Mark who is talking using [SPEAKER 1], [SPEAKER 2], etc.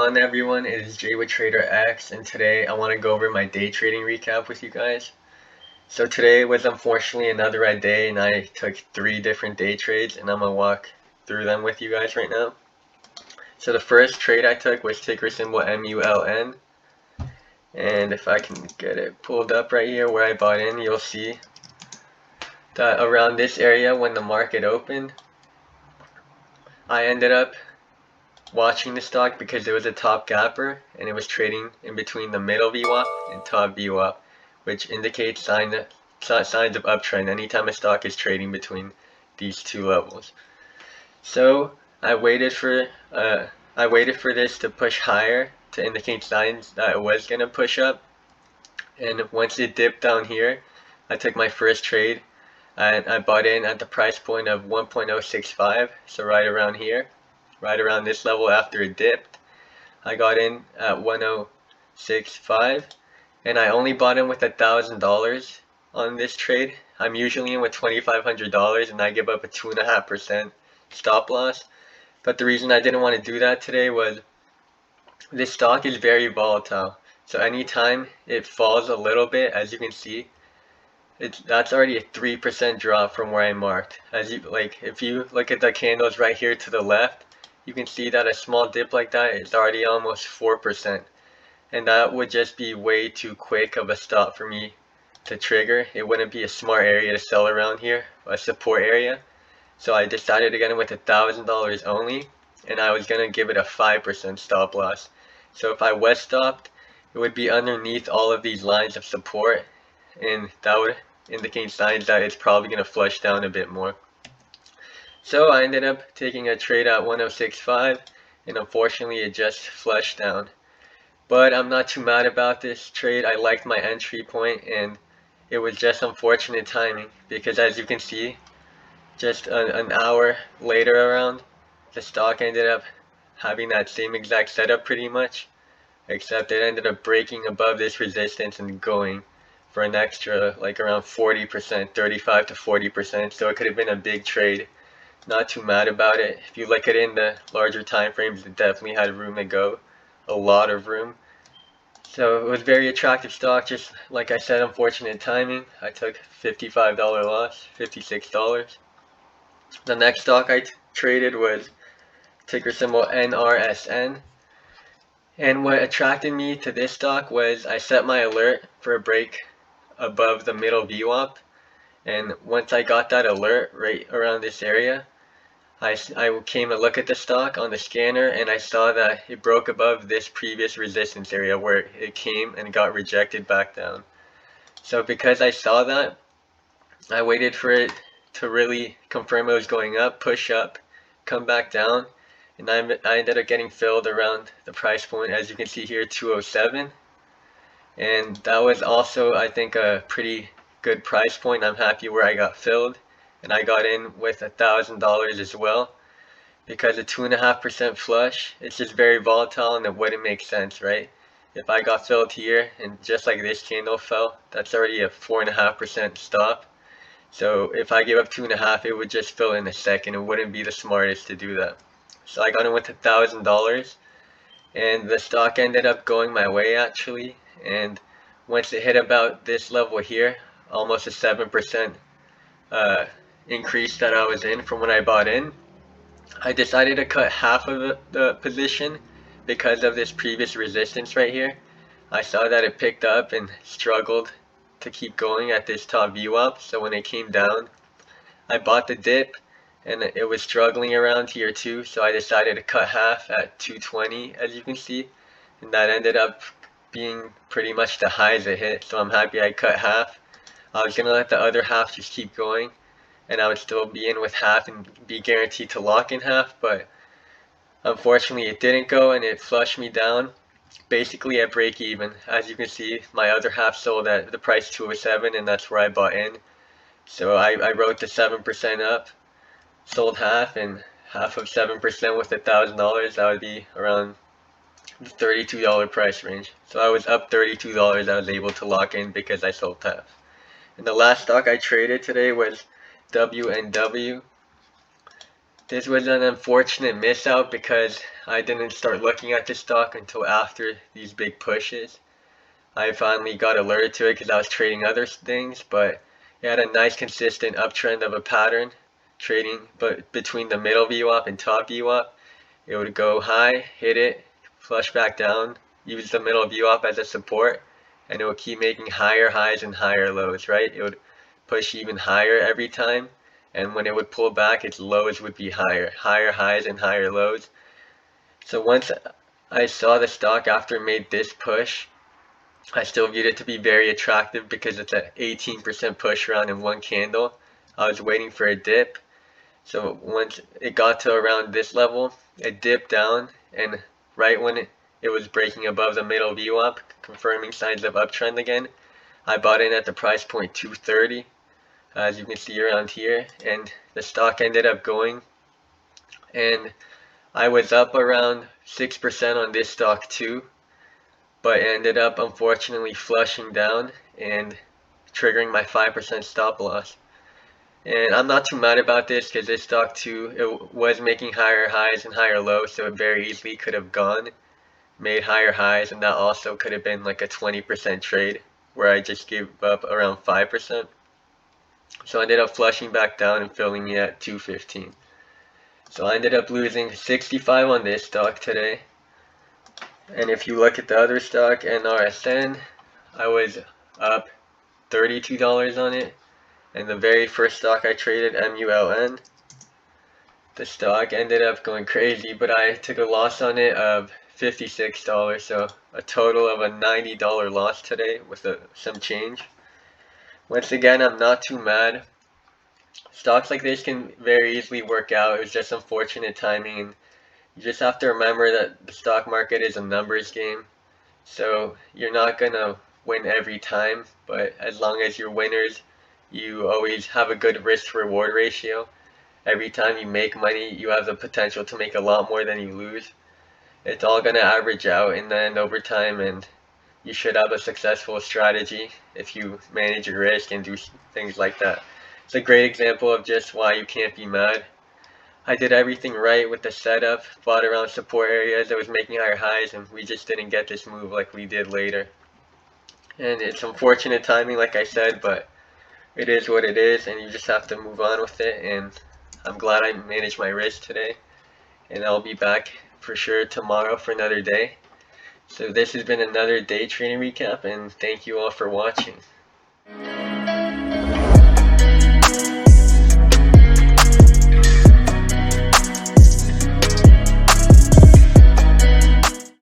[SPEAKER 1] on everyone? It is Jay with Trader X, and today I want to go over my day trading recap with you guys. So today was unfortunately another red day, and I took 3 different day trades, and I'm going to walk through them with you guys right now. So the first trade I took was ticker symbol MULN, and if I can get it pulled up right here where I bought in, you'll see that around this area when the market opened, I ended up watching the stock because it was a top gapper and it was trading in between the middle VWAP and top VWAP, which indicates signs of uptrend anytime a stock is trading between these two levels. So I waited for this to push higher to indicate signs that it was going to push up, and once it dipped down here, I took my first trade and I bought in at the price point of 1.065, so right around here. Right around this level after it dipped. I got in at 1.065 and I only bought in with $1,000 on this trade. I'm usually in with $2,500 and I give up a 2.5% stop loss. But the reason I didn't want to do that today was this stock is very volatile. So anytime it falls a little bit, as you can see, that's already a 3% drop from where I marked. If you look at the candles right here to the left, you can see that a small dip like that is already almost 4%. And that would just be way too quick of a stop for me to trigger. It wouldn't be a smart area to sell around here, a support area. So I decided to get in with $1,000 only, and I was going to give it a 5% stop loss. So if I was stopped, it would be underneath all of these lines of support, and that would indicate signs that it's probably going to flush down a bit more. So I ended up taking a trade at 1.065, and unfortunately it just flushed down. But I'm not too mad about this trade. I liked my entry point, and it was just unfortunate timing because, as you can see, just an hour later around, the stock ended up having that same exact setup pretty much, except it ended up breaking above this resistance and going for an extra like around 40%, 35 to 40%. So it could have been a big trade. Not too mad about it. If you look at it in the larger time frames, it definitely had room to go, a lot of room. So it was very attractive stock, just like I said, unfortunate timing. I took $55 loss, $56. The next stock I traded was ticker symbol NRSN. And what attracted me to this stock was I set my alert for a break above the middle VWAP. And once I got that alert right around this area, I came to look at the stock on the scanner, and I saw that it broke above this previous resistance area where it came and got rejected back down. So because I saw that, I waited for it to really confirm it was going up, push up, come back down, and I ended up getting filled around the price point, as you can see here, 207. And that was also, I think, a pretty good price point. I'm happy where I got filled. And I got in with $1,000 as well, because a 2.5% flush, it's just very volatile and it wouldn't make sense, right? If I got filled here and just like this candle fell, that's already a 4.5% stop. So if I give up 2.5, it would just fill in a second. It wouldn't be the smartest to do that. So I got in with $1,000, and the stock ended up going my way actually. And once it hit about this level here, almost a 7% increase that I was in from when I bought in, I decided to cut half of the position because of this previous resistance right here. I saw that it picked up and struggled to keep going at this top VWAP, so when it came down, I bought the dip and it was struggling around here too, so I decided to cut half at 220, as you can see, and that ended up being pretty much the highs it hit, so I'm happy I cut half. I was going to let the other half just keep going, and I would still be in with half and be guaranteed to lock in half, but unfortunately it didn't go and it flushed me down basically at break even. As you can see, my other half sold at the price 207, and that's where I bought in. So I wrote the 7% up, sold half, and half of 7% with $1,000, that would be around the $32 price range. So I was up $32. I was able to lock in because I sold half. And the last stock I traded today was WNW. This was an unfortunate miss out because I didn't start looking at the stock until after these big pushes. I finally got alerted to it because I was trading other things, but it had a nice consistent uptrend of a pattern trading, but between the middle VWAP and top VWAP, it would go high, hit it, flush back down, use the middle VWAP as a support, and it would keep making higher highs and higher lows, right? It would push even higher every time, and when it would pull back, its lows would be higher, higher highs and higher lows. So once I saw the stock after it made this push, I still viewed it to be very attractive because it's an 18% push around in one candle. I was waiting for a dip. So once it got to around this level, it dipped down, and right when it was breaking above the middle VWAP, confirming signs of uptrend again, I bought in at the price point 230, as you can see around here, and the stock ended up going, and I was up around 6% on this stock too, but ended up unfortunately flushing down and triggering my 5% stop loss. And I'm not too mad about this because this stock too, it was making higher highs and higher lows, so it very easily could have gone, made higher highs, and that also could have been like a 20% trade where I just gave up around 5%. So I ended up flushing back down and filling me at 215. So I ended up losing 65 on this stock today. And if you look at the other stock, NRSN, I was up $32 on it. And the very first stock I traded, MULN, the stock ended up going crazy, but I took a loss on it of $56, so a total of a $90 loss today with some change. Once again, I'm not too mad. Stocks like this can very easily work out. It was just unfortunate timing, and you just have to remember that the stock market is a numbers game. So you're not gonna win every time, but as long as you're winners, you always have a good risk reward ratio. Every time you make money, you have the potential to make a lot more than you lose. It's all gonna average out in the end over time, and you should have a successful strategy if you manage your risk and do things like that. It's a great example of just why you can't be mad. I did everything right with the setup, bought around support areas that was making higher highs, and we just didn't get this move like we did later. And it's unfortunate timing, like I said, but it is what it is, and you just have to move on with it. And I'm glad I managed my risk today, and I'll be back for sure tomorrow for another day. So this has been another day trading recap, and thank you all for watching.